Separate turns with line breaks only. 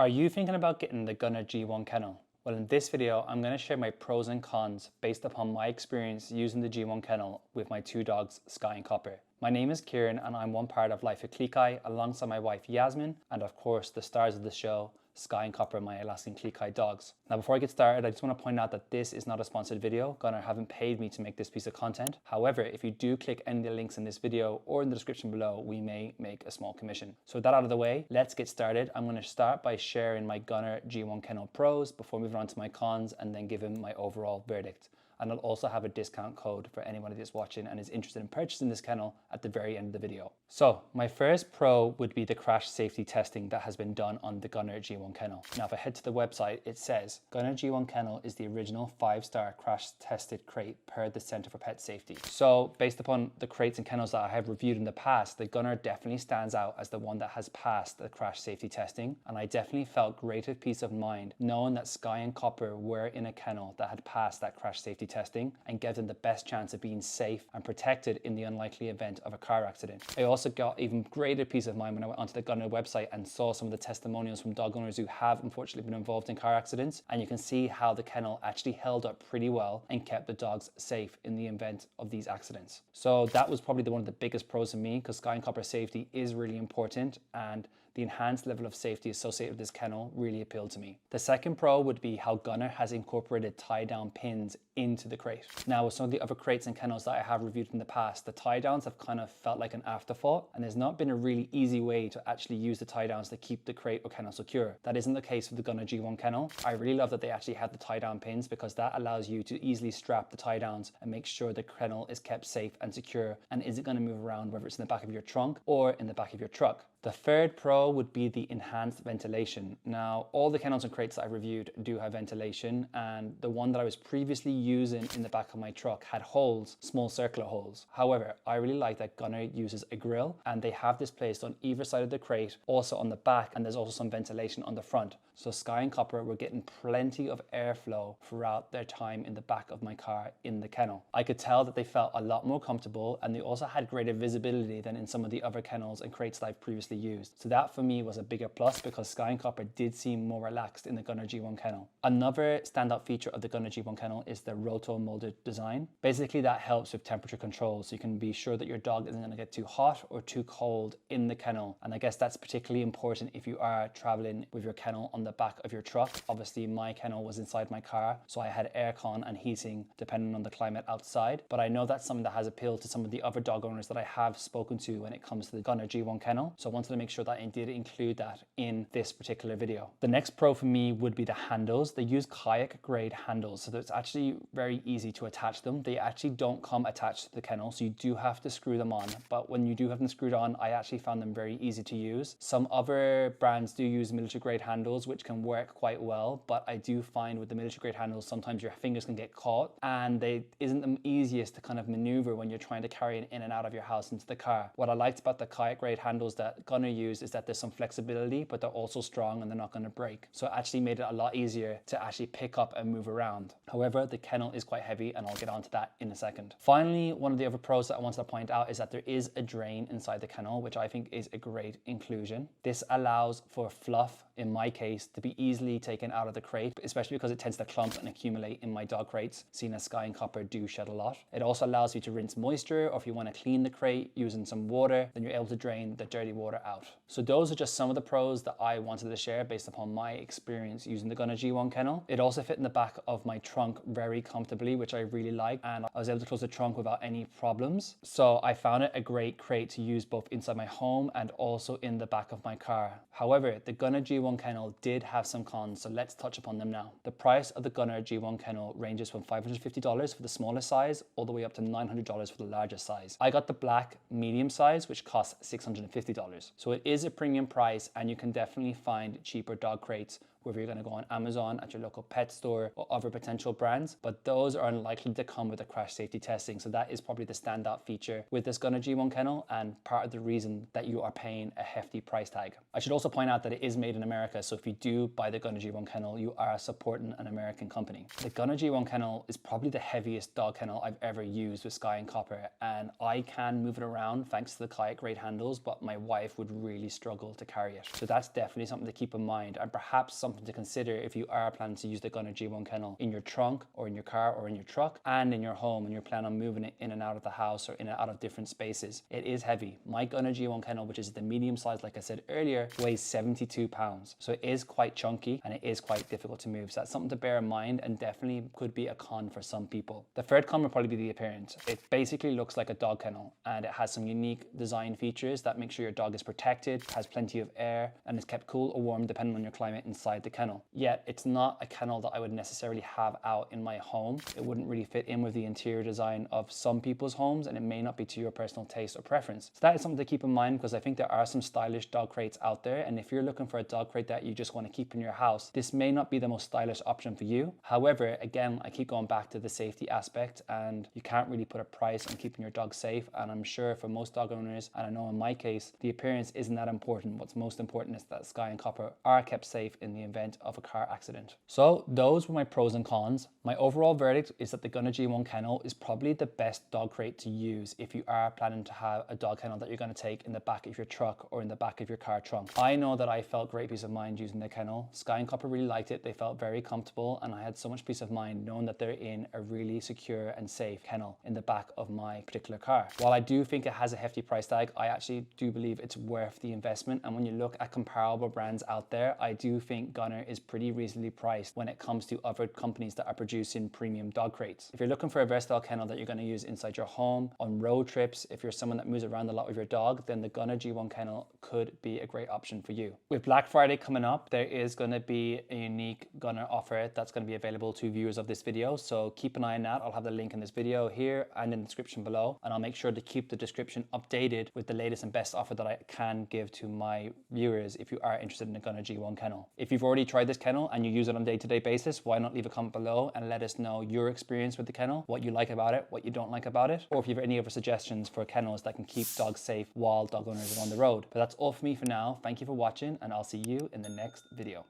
Are you thinking about getting the Gunner G1 Kennel? Well, in this video, I'm going to share my pros and cons based upon my experience using the G1 Kennel with my two dogs, Skye and Copper. My name is Kieran and I'm one part of Life at Klee alongside my wife Yasmin and of course the stars of the show, Skye and Copper, my Alaskan Klee dogs. Now before I get started, I just want to point out that this is not a sponsored video. Gunner haven't paid me to make this piece of content. However, if you do click any of the links in this video or in the description below, we may make a small commission. So with that out of the way, let's get started. I'm going to start by sharing my Gunner G1 Kennel pros before moving on to my cons and then giving my overall verdict. And I'll also have a discount code for anyone that's watching and is interested in purchasing this kennel at the very end of the video. So my first pro would be the crash safety testing that has been done on the Gunner G1 Kennel. Now if I head to the website, it says Gunner G1 Kennel is the original 5-star crash tested crate per the Center for Pet Safety. So based upon the crates and kennels that I have reviewed in the past, the Gunner definitely stands out as the one that has passed the crash safety testing. And I definitely felt greater peace of mind knowing that Skye and Copper were in a kennel that had passed that crash safety testing and gave them the best chance of being safe and protected in the unlikely event of a car accident. I also got even greater peace of mind when I went onto the Gunner website and saw some of the testimonials from dog owners who have unfortunately been involved in car accidents, and you can see how the kennel actually held up pretty well and kept the dogs safe in the event of these accidents. So that was probably one of the biggest pros for me, because Skye and Copper safety is really important, and the enhanced level of safety associated with this kennel really appealed to me. The second pro would be how Gunner has incorporated tie-down pins into the crate. Now with some of the other crates and kennels that I have reviewed in the past, the tie-downs have kind of felt like an afterthought, and there's not been a really easy way to actually use the tie-downs to keep the crate or kennel secure. That isn't the case with the Gunner G1 Kennel. I really love that they actually have the tie-down pins, because that allows you to easily strap the tie-downs and make sure the kennel is kept safe and secure and isn't going to move around, whether it's in the back of your trunk or in the back of your truck. The third pro would be the enhanced ventilation. Now, all the kennels and crates that I reviewed do have ventilation, and the one that I was previously using in the back of my truck had holes, small circular holes. However, I really like that Gunner uses a grill, and they have this placed on either side of the crate, also on the back, and there's also some ventilation on the front. So Skye and Copper were getting plenty of airflow throughout their time in the back of my car in the kennel. I could tell that they felt a lot more comfortable, and they also had greater visibility than in some of the other kennels and crates that I've previously used. So that for me was a bigger plus, because Skye and Copper did seem more relaxed in the Gunner G1 Kennel. Another standout feature of the Gunner G1 Kennel is the roto molded design. Basically that helps with temperature control, so you can be sure that your dog isn't going to get too hot or too cold in the kennel. And I guess that's particularly important if you are traveling with your kennel on the back of your truck. Obviously my kennel was inside my car, so I had aircon and heating depending on the climate outside, but I know that's something that has appealed to some of the other dog owners that I have spoken to when it comes to the Gunner G1 Kennel. So I wanted to make sure that I did include that in this particular video. The next pro for me would be the handles. They use kayak grade handles, so it's actually very easy to attach them. They actually don't come attached to the kennel, so you do have to screw them on, but when you do have them screwed on, I actually found them very easy to use. Some other brands do use military grade handles, which can work quite well, but I do find with the military grade handles, sometimes your fingers can get caught, and they isn't the easiest to kind of maneuver when you're trying to carry it in and out of your house into the car. What I liked about the kayak grade handles that Gunner use is that there's some flexibility, but they're also strong and they're not going to break. So it actually made it a lot easier to actually pick up and move around. However, the kennel is quite heavy, and I'll get onto that in a second. Finally, one of the other pros that I wanted to point out is that there is a drain inside the kennel, which I think is a great inclusion. This allows for fluff, in my case, to be easily taken out of the crate, especially because it tends to clump and accumulate in my dog crates, seeing as Skye and Copper do shed a lot. It also allows you to rinse moisture, or if you want to clean the crate using some water, then you're able to drain the dirty water out. So those are just some of the pros that I wanted to share based upon my experience using the Gunner G1 Kennel. It also fit in the back of my trunk very comfortably, which I really liked, and I was able to close the trunk without any problems. So I found it a great crate to use both inside my home and also in the back of my car. However, the Gunner G1 Kennel did have some cons, so let's touch upon them now. The price of the Gunner G1 Kennel ranges from $550 for the smallest size all the way up to $900 for the largest size. I got the black medium size, which costs $650. So it is a premium price, and you can definitely find cheaper dog crates whether you're going to go on Amazon, at your local pet store, or other potential brands, but those are unlikely to come with a crash safety testing. So that is probably the standout feature with this Gunner G1 Kennel, and part of the reason that you are paying a hefty price tag. I should also point out that it is made in America, so if you do buy the Gunner G1 Kennel, you are supporting an American company. The Gunner G1 Kennel is probably the heaviest dog kennel I've ever used with Skye and Copper, and I can move it around thanks to the kayak grade handles, but my wife would really struggle to carry it. So that's definitely something to keep in mind, and perhaps something to consider if you are planning to use the Gunner G1 Kennel in your trunk or in your car or in your truck and in your home, and you're planning on moving it in and out of the house or in and out of different spaces. It is heavy. My Gunner G1 Kennel, which is the medium size like I said earlier, weighs 72 pounds. So it is quite chunky and it is quite difficult to move. So that's something to bear in mind, and definitely could be a con for some people. The third con would probably be the appearance. It basically looks like a dog kennel, and it has some unique design features that make sure your dog is protected, has plenty of air, and is kept cool or warm depending on your climate inside the kennel. Yet it's not a kennel that I would necessarily have out in my home. It wouldn't really fit in with the interior design of some people's homes, and it may not be to your personal taste or preference. So that is something to keep in mind, because I think there are some stylish dog crates out there, and if you're looking for a dog crate that you just want to keep in your house, this may not be the most stylish option for you. However, again, I keep going back to the safety aspect, and you can't really put a price on keeping your dog safe, and I'm sure for most dog owners, and I know in my case, the appearance isn't that important. What's most important is that Skye and Copper are kept safe in the event of a car accident. So those were my pros and cons. My overall verdict is that the Gunner G1 Kennel is probably the best dog crate to use if you are planning to have a dog kennel that you're going to take in the back of your truck or in the back of your car trunk. I know that I felt great peace of mind using the kennel. Skye and Copper really liked it. They felt very comfortable, and I had so much peace of mind knowing that they're in a really secure and safe kennel in the back of my particular car. While I do think it has a hefty price tag, I actually do believe it's worth the investment, and when you look at comparable brands out there, I do think Gunner is pretty reasonably priced when it comes to other companies that are producing premium dog crates. If you're looking for a versatile kennel that you're going to use inside your home, on road trips, if you're someone that moves around a lot with your dog, then the Gunner G1 Kennel could be a great option for you. With Black Friday coming up, there is going to be a unique Gunner offer that's going to be available to viewers of this video, so keep an eye on that. I'll have the link in this video here and in the description below, and I'll make sure to keep the description updated with the latest and best offer that I can give to my viewers if you are interested in the Gunner G1 Kennel. If you've already tried this kennel and you use it on a day-to-day basis, why not leave a comment below and let us know your experience with the kennel, what you like about it, what you don't like about it, or if you have any other suggestions for kennels that can keep dogs safe while dog owners are on the road. But that's all for me for now. Thank you for watching, and I'll see you in the next video.